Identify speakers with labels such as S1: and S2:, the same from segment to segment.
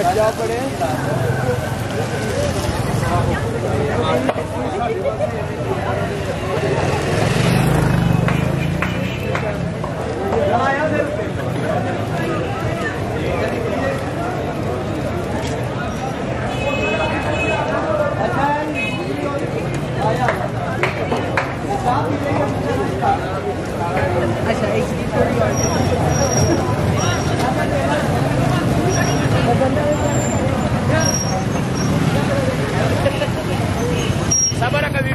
S1: क्या पड़े अच्छा sabar kami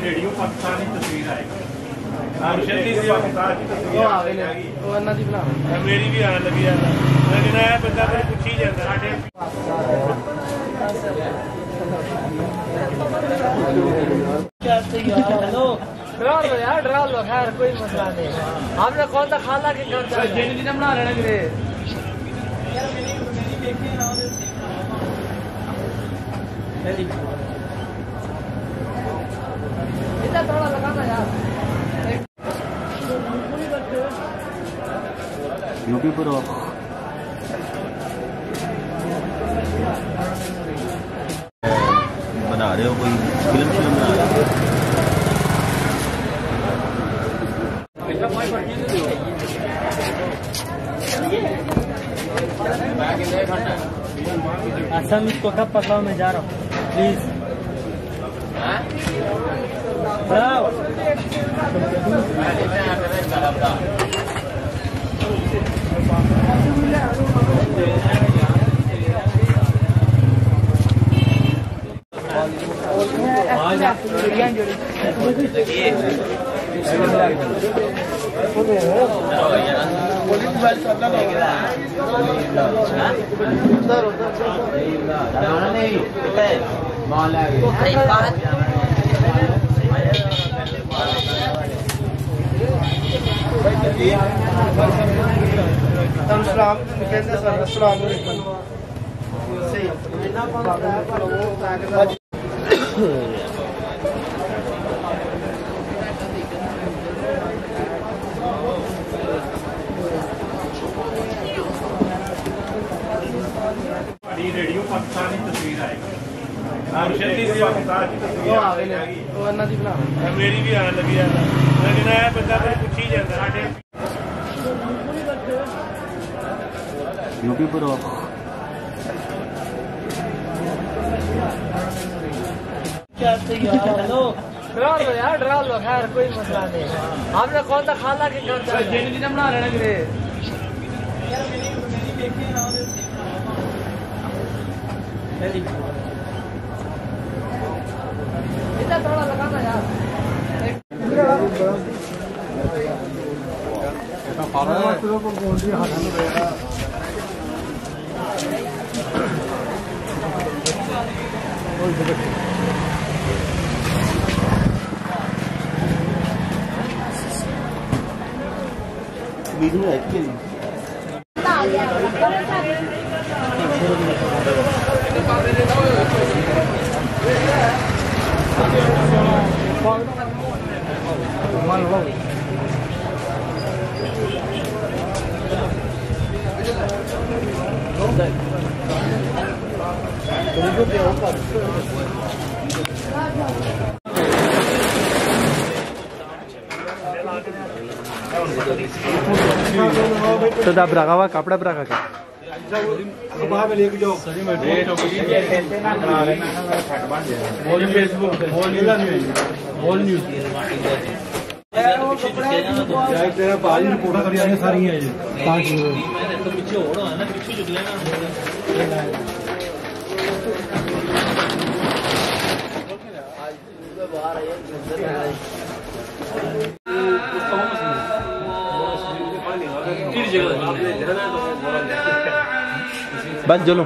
S1: रेडियो पाकिस्तानी तस्वीर आएगी मेरी भी आने लगी है लेकिन यह बंदा मेरे कुछ ही जाता यार डरा लो खैर कोई मसला नहीं हमने कौन सा खाला के घर बना लेना मेरे थोड़ा लगाना यार यूपी पर बना रहे हो कोई फिल्म बना रहे हो असम इसको कब पकाओ मैं जा रहा हूँ प्लीज रेडियो पाकिस्तानी तस्वीर आएगी मेरी भी आने लगी है लेकिन यह बंदा मेरे कुछ ही जाता यूपी पर यार डरा लो खैर कोई मसला नहीं हमने कौन सा खाला के घर बना लेना मेरे थोड़ा लगाना यार
S2: वीडियो है कि
S3: तो दा ब्रागावा कपड़ा ब्रागा का
S2: वहां पे लेके जाओ बोल फेसबुक बोल न्यूज़ तेरा बाजी रिपोर्ट करी आने सारी है ये 5 तो पीछे ओड़ो है ना पीछे झुक लेना
S3: बस चलो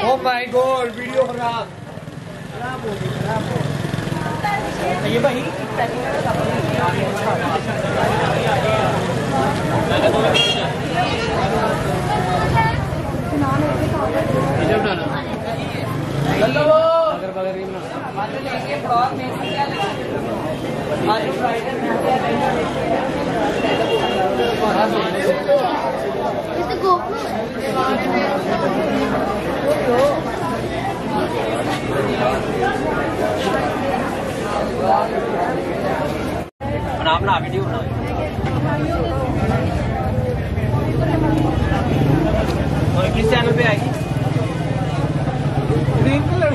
S1: Oh my God, वीडियो खराब हो गई ये भाई अपना वीडियो बना और किस चैनल पे आएगी ग्रीन कलर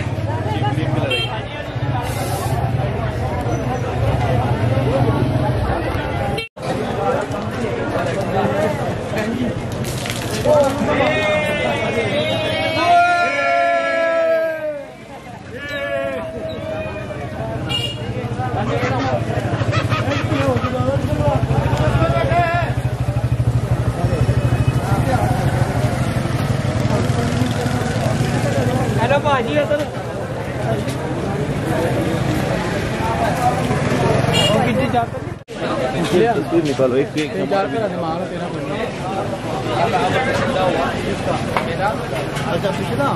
S1: हेलो भाजी इधर कितनी जाकर
S3: निकालो एक
S2: अच्छा पिछला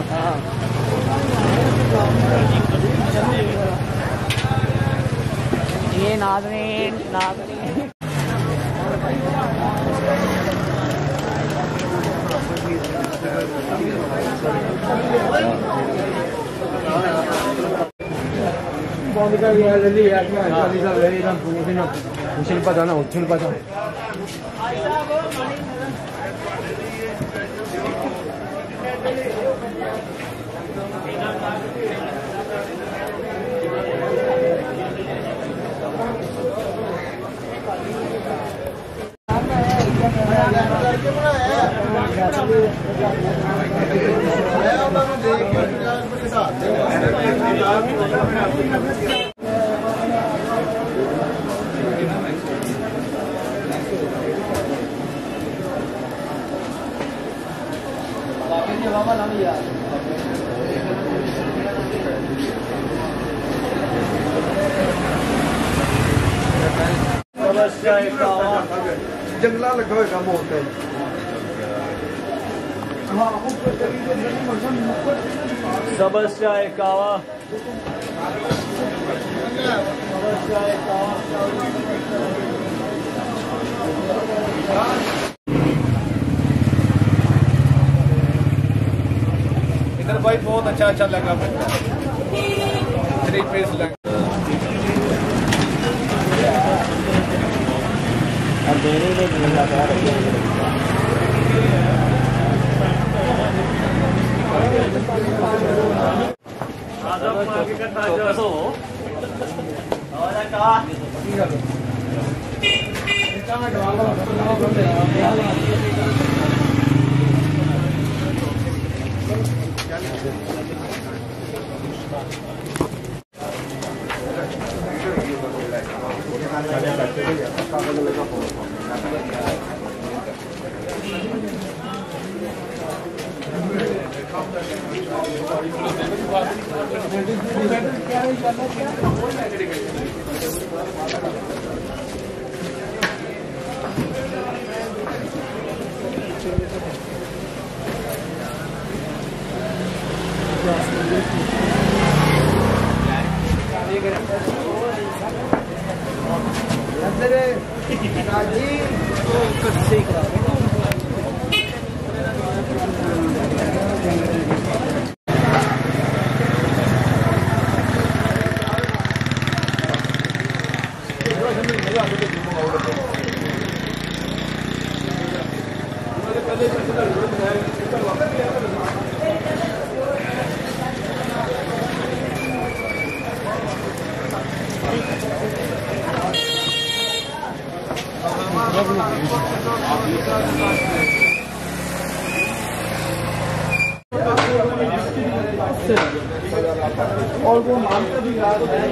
S1: ये नाज़रीन
S2: जंगला लगा हुआ काम होता है
S4: समस्या कावा
S2: इधर भाई बहुत अच्छा लगा 3 पीस लगा और वो नाम का भी याद है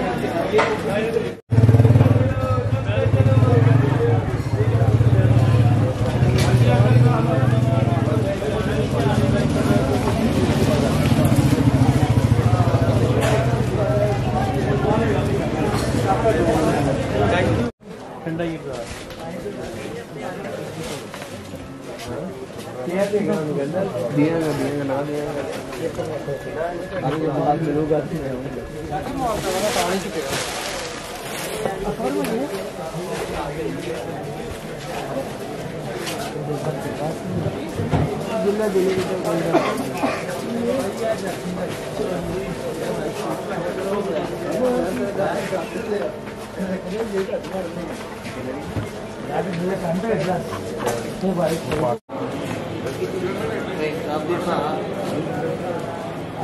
S4: ठंडा ही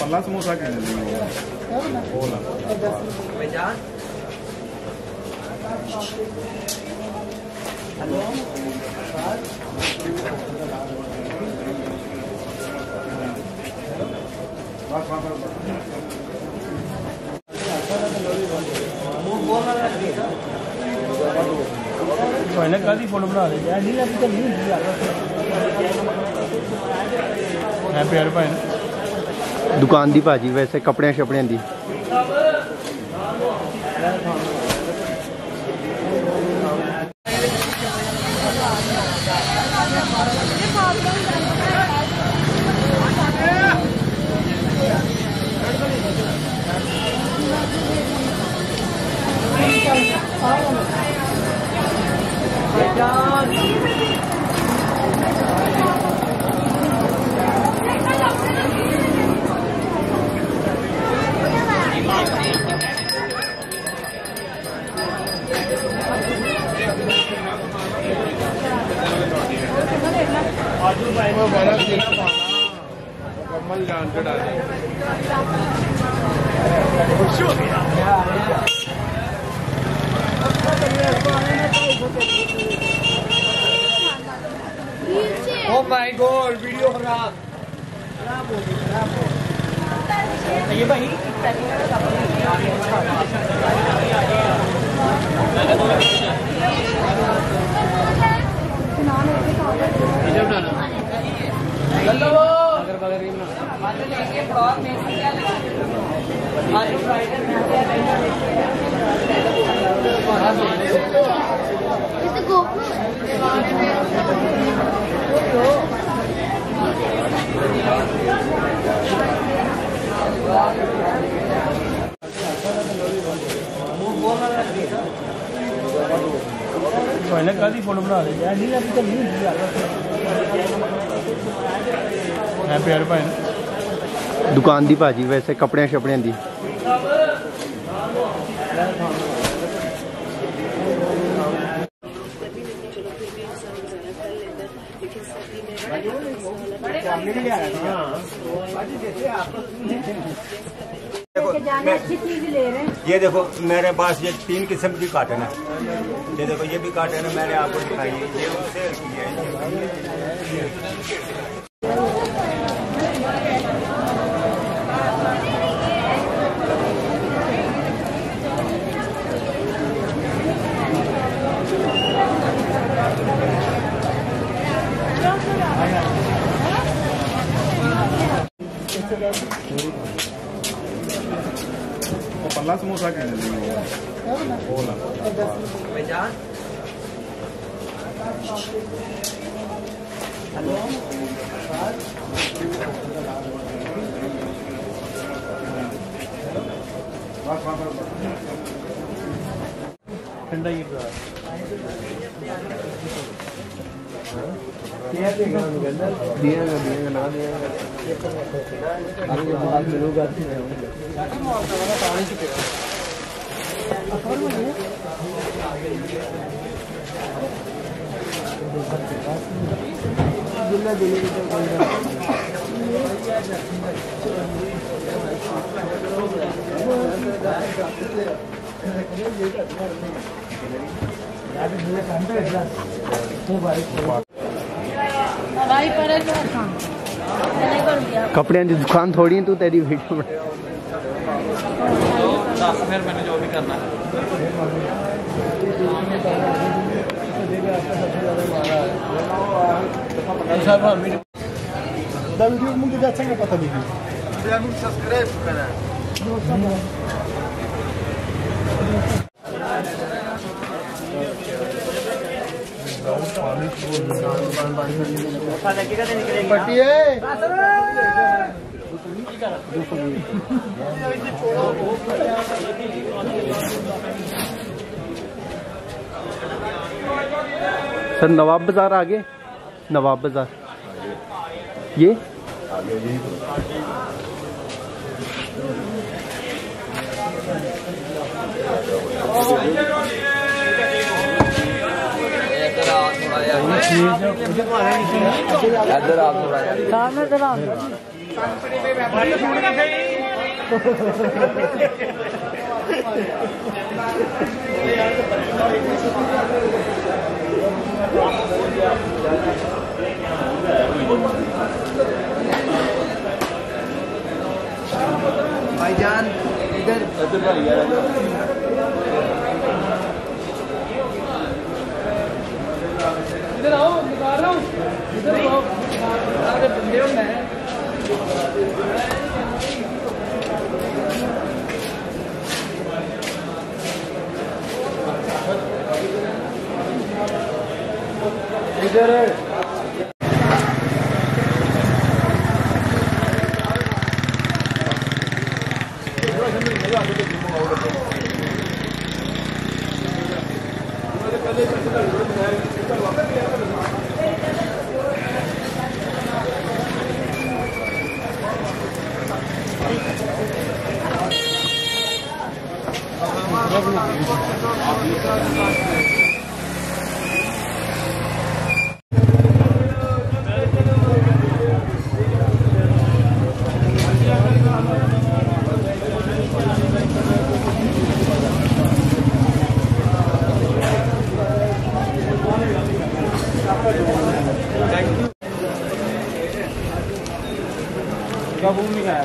S2: पल्ला समोसा के
S4: कल ही फोटो बना दे प्यारे भाई
S3: दुकान दी भाजी वैसे कपड़े शपड़े दी कमल जान चढ़ा
S1: ओ माय गॉड वीडियो खराब
S4: ये भाई मैंने कभी फोटो बना ली मैं प्यार भाई
S3: दुकान दी भाजी वैसे कपड़े शपड़े दी
S5: ये देखो मेरे पास ये 3 किस्म की काटन है। ये देखो ये भी काटन है, मैंने आपको दिखाई है। ये उससे
S2: पल्ला समोसा के
S4: ठंडा ये
S3: कपड़े की दुकान थोड़ी तू तेरी वीडियो में
S1: फिर मैंने जो भी करना है
S2: वीडियो मुझे अच्छा नहीं पता नहीं सब्सक्राइब करना
S3: सर नवाब बाजार आगे नवाब बाजार ये
S1: भाईजान इधर इधर आओ दिखा रहा हूँ इधर आओ अरे बंदे होंगे इधर भूमि का है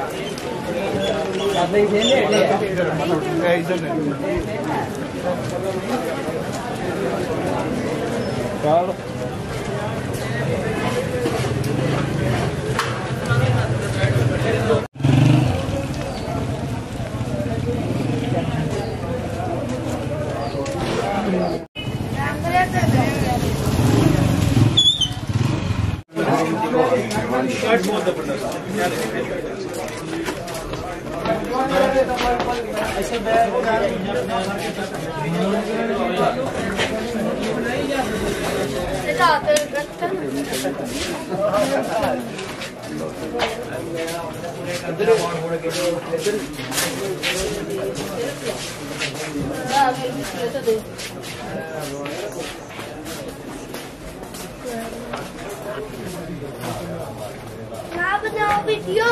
S6: ना बनाओ वीडियो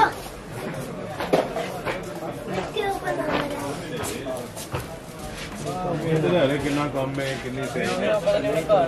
S6: क्यों बना रहे
S2: हो कितना कम है कितनी से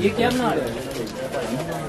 S1: ये क्या बना रहे हो?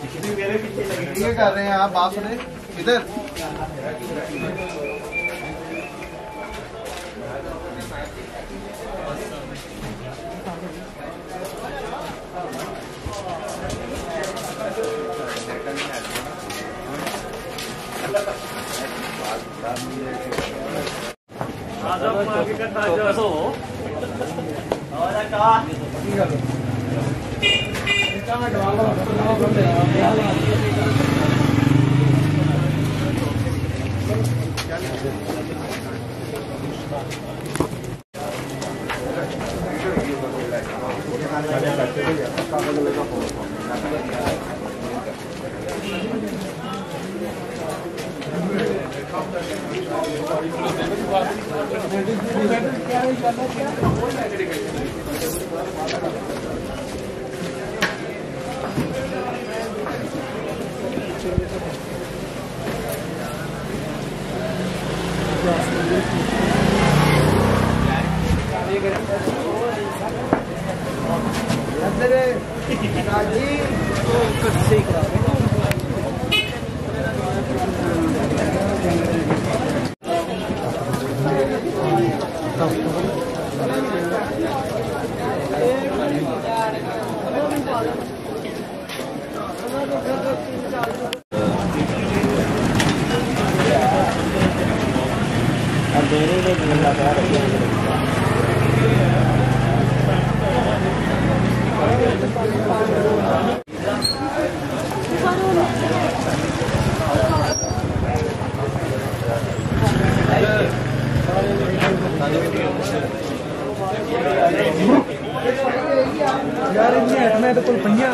S3: ये कर रहे हैं आप बात सुने इधर यार इनमें तो कोई पंजा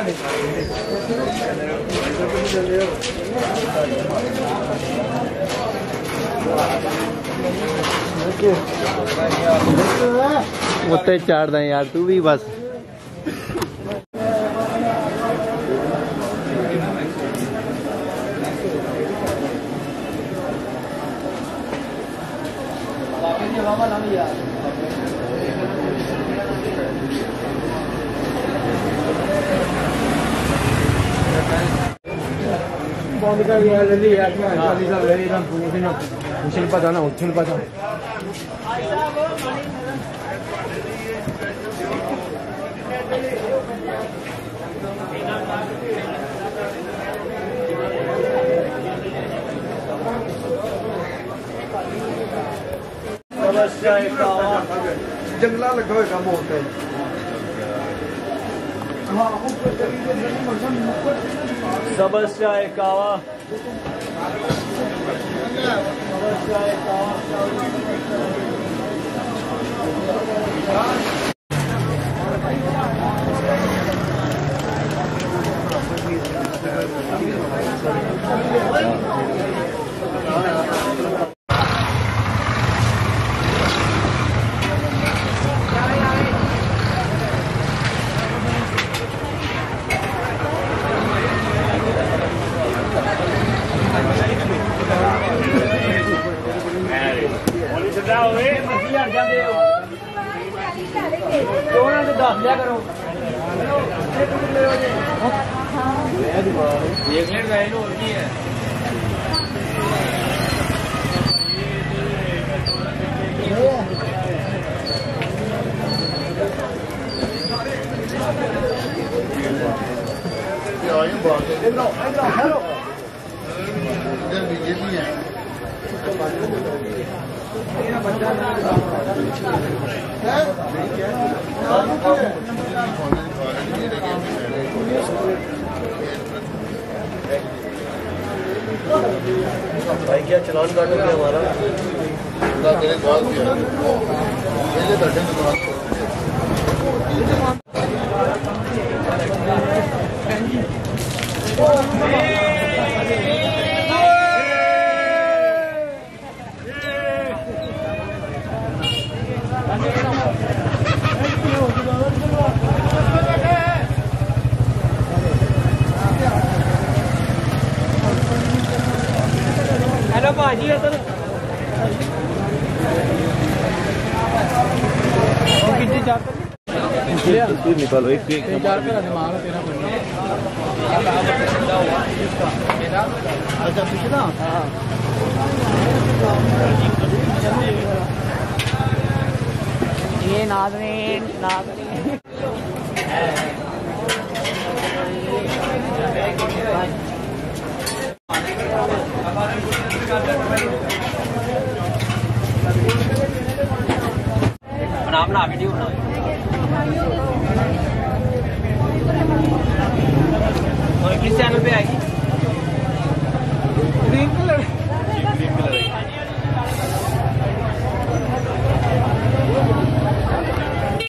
S3: उत्ते चार दें यार तू भी बस
S2: जंगला लगा हुआ काम होता है
S4: समस्या कावा
S2: भाई क्या चलान काटोगे हमारा
S1: हेलो भाजी
S3: निकालो एक
S1: अच्छा पिछला ये नाज़रीन अपना वीडियो बना और किस चैनल पे आएगी? Green colour